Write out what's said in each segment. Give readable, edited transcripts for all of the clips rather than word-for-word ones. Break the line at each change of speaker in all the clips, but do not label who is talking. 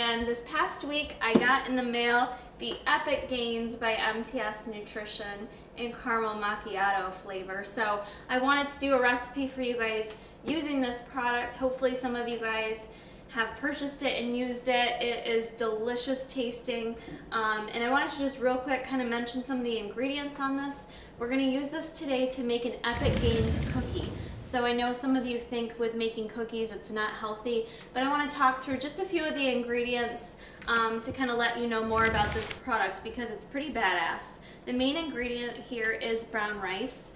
and this past week I got in the mail the Epic Gains by MTS Nutrition in caramel macchiato flavor. So I wanted to do a recipe for you guys using this product. Hopefully some of you guys have purchased it and used it. It is delicious tasting. And I wanted to just real quick kind of mention some of the ingredients on this. We're going to use this today to make an Epic Gains cookie. So I know some of you think with making cookies it's not healthy, but I want to talk through just a few of the ingredients to kind of let you know more about this product because it's pretty badass. The main ingredient here is brown rice.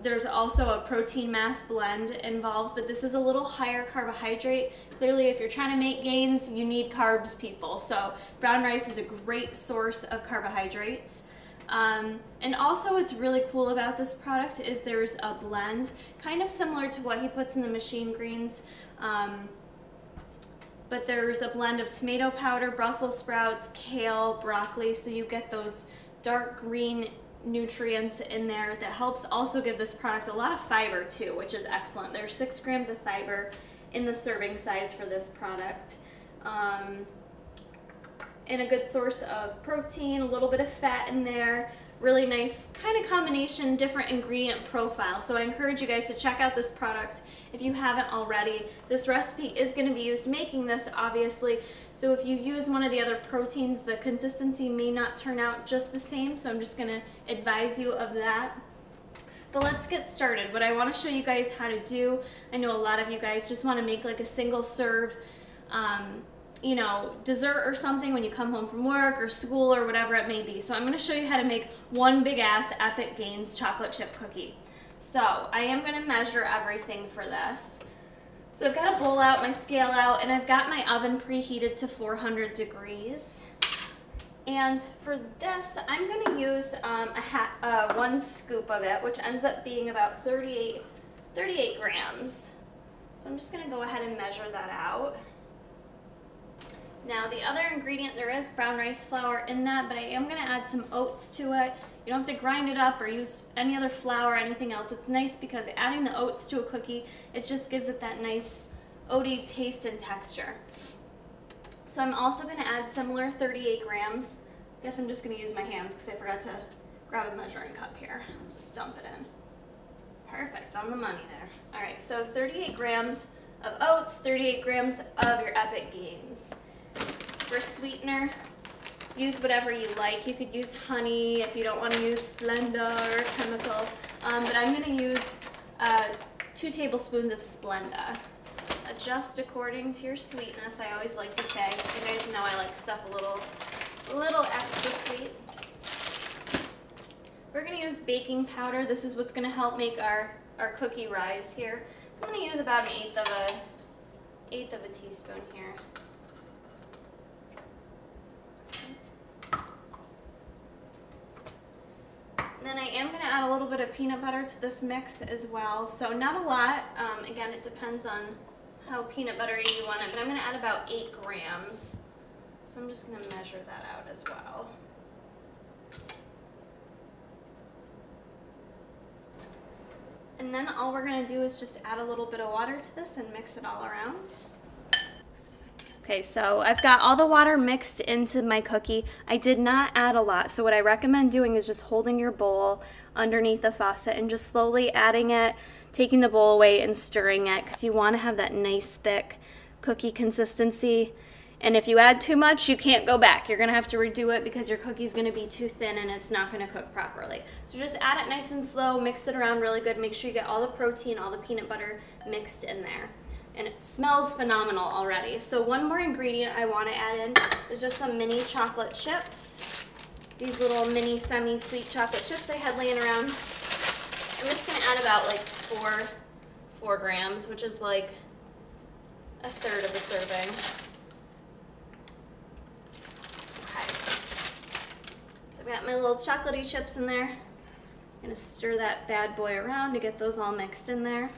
There's also a protein mass blend involved, but this is a little higher carbohydrate. Clearly, if you're trying to make gains, you need carbs, people. So brown rice is a great source of carbohydrates. And also what's really cool about this product is there's a blend, kind of similar to what he puts in the machine greens, but there's a blend of tomato powder, Brussels sprouts, kale, broccoli, so you get those dark green nutrients in there that helps also give this product a lot of fiber too, which is excellent. There's 6 grams of fiber in the serving size for this product. And a good source of protein, a little bit of fat in there, really nice kind of combination, different ingredient profile. So I encourage you guys to check out this product if you haven't already. This recipe is going to be used making this, obviously, so if you use one of the other proteins, the consistency may not turn out just the same, so I'm just going to advise you of that. But let's get started. What I want to show you guys how to do, I know a lot of you guys just want to make like a single serve you know, dessert or something when you come home from work or school or whatever it may be. So I'm going to show you how to make one big ass Epic Gains chocolate chip cookie. So I am going to measure everything for this. So I've got a bowl out, my scale out, and I've got my oven preheated to 400 degrees. And for this, I'm going to use 1 scoop of it, which ends up being about 38 grams. So I'm just going to go ahead and measure that out. Now the other ingredient, there is brown rice flour in that, but I am going to add some oats to it. You don't have to grind it up or use any other flour or anything else. It's nice because adding the oats to a cookie, it just gives it that nice oaty taste and texture. So I'm also going to add similar 38 grams. I guess I'm just going to use my hands because I forgot to grab a measuring cup here. Just dump it in. Perfect, on the money there. All right, so 38 grams of oats, 38 grams of your Epic Gains. For sweetener, use whatever you like. You could use honey if you don't want to use Splenda or chemical, but I'm going to use 2 tablespoons of Splenda. Adjust according to your sweetness, I always like to say. You guys know I like stuff a little extra sweet. We're going to use baking powder. This is what's going to help make our cookie rise here. So I'm going to use about an eighth of a teaspoon here. And then I am going to add a little bit of peanut butter to this mix as well. So not a lot. Again, it depends on how peanut buttery you want it, but I'm going to add about 8 grams. So I'm just going to measure that out as well. And then all we're going to do is just add a little bit of water to this and mix it all around. Okay, so I've got all the water mixed into my cookie. I did not add a lot, so what I recommend doing is just holding your bowl underneath the faucet and just slowly adding it, taking the bowl away and stirring it because you want to have that nice thick cookie consistency. And if you add too much, you can't go back. You're going to have to redo it because your cookie's going to be too thin and it's not going to cook properly. So just add it nice and slow, mix it around really good, make sure you get all the protein, all the peanut butter mixed in there. And it smells phenomenal already. So one more ingredient I want to add in is just some mini chocolate chips. These little mini semi-sweet chocolate chips I had laying around. I'm just going to add about like 4 grams, which is like a third of a serving. Okay. So I've got my little chocolatey chips in there. I'm going to stir that bad boy around to get those all mixed in there.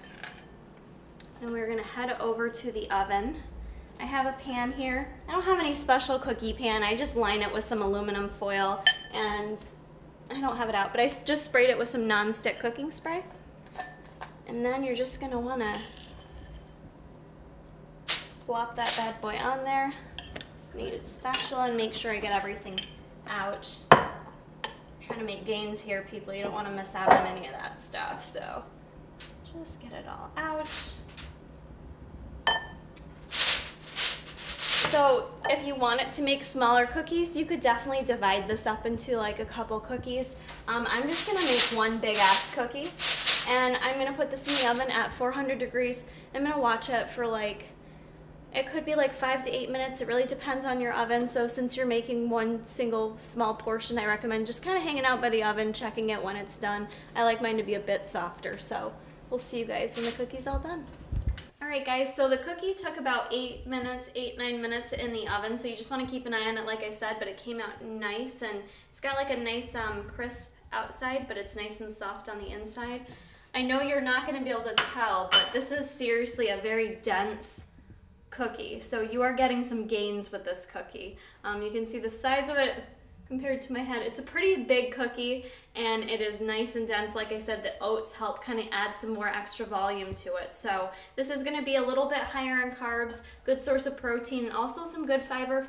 And we're going to head over to the oven. I have a pan here. I don't have any special cookie pan. I just line it with some aluminum foil, and I don't have it out, but I just sprayed it with some non-stick cooking spray. And then you're just going to want to plop that bad boy on there. I'm gonna use a spatula and make sure I get everything out. I'm trying to make gains here, people. You don't want to miss out on any of that stuff, so just get it all out. So if you wanted to make smaller cookies, you could definitely divide this up into like a couple cookies. I'm just gonna make one big ass cookie, and I'm gonna put this in the oven at 400 degrees. I'm gonna watch it for like, it could be like 5 to 8 minutes. It really depends on your oven. So since you're making one single small portion, I recommend just kind of hanging out by the oven, checking it when it's done. I like mine to be a bit softer, so we'll see you guys when the cookie's all done. All right, guys, so the cookie took about 8, 9 minutes in the oven, so you just want to keep an eye on it, like I said, but it came out nice, and it's got like a nice crisp outside, but it's nice and soft on the inside. I know you're not going to be able to tell, but this is seriously a very dense cookie, so you are getting some gains with this cookie. You can see the size of it compared to my head. It's a pretty big cookie, and it is nice and dense. Like I said, the oats help kind of add some more extra volume to it. So this is going to be a little bit higher in carbs, good source of protein, and also some good fiber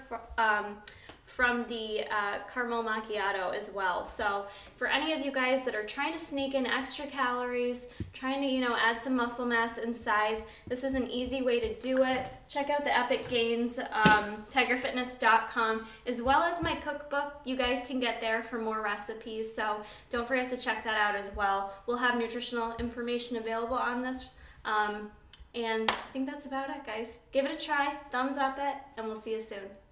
from the caramel macchiato as well. So for any of you guys that are trying to sneak in extra calories, trying to, you know, add some muscle mass and size, this is an easy way to do it. Check out the Epic Gains, tigerfitness.com, as well as my cookbook. You guys can get there for more recipes, so don't forget to check that out as well. We'll have nutritional information available on this, and I think that's about it, guys. Give it a try, thumbs up it, and we'll see you soon.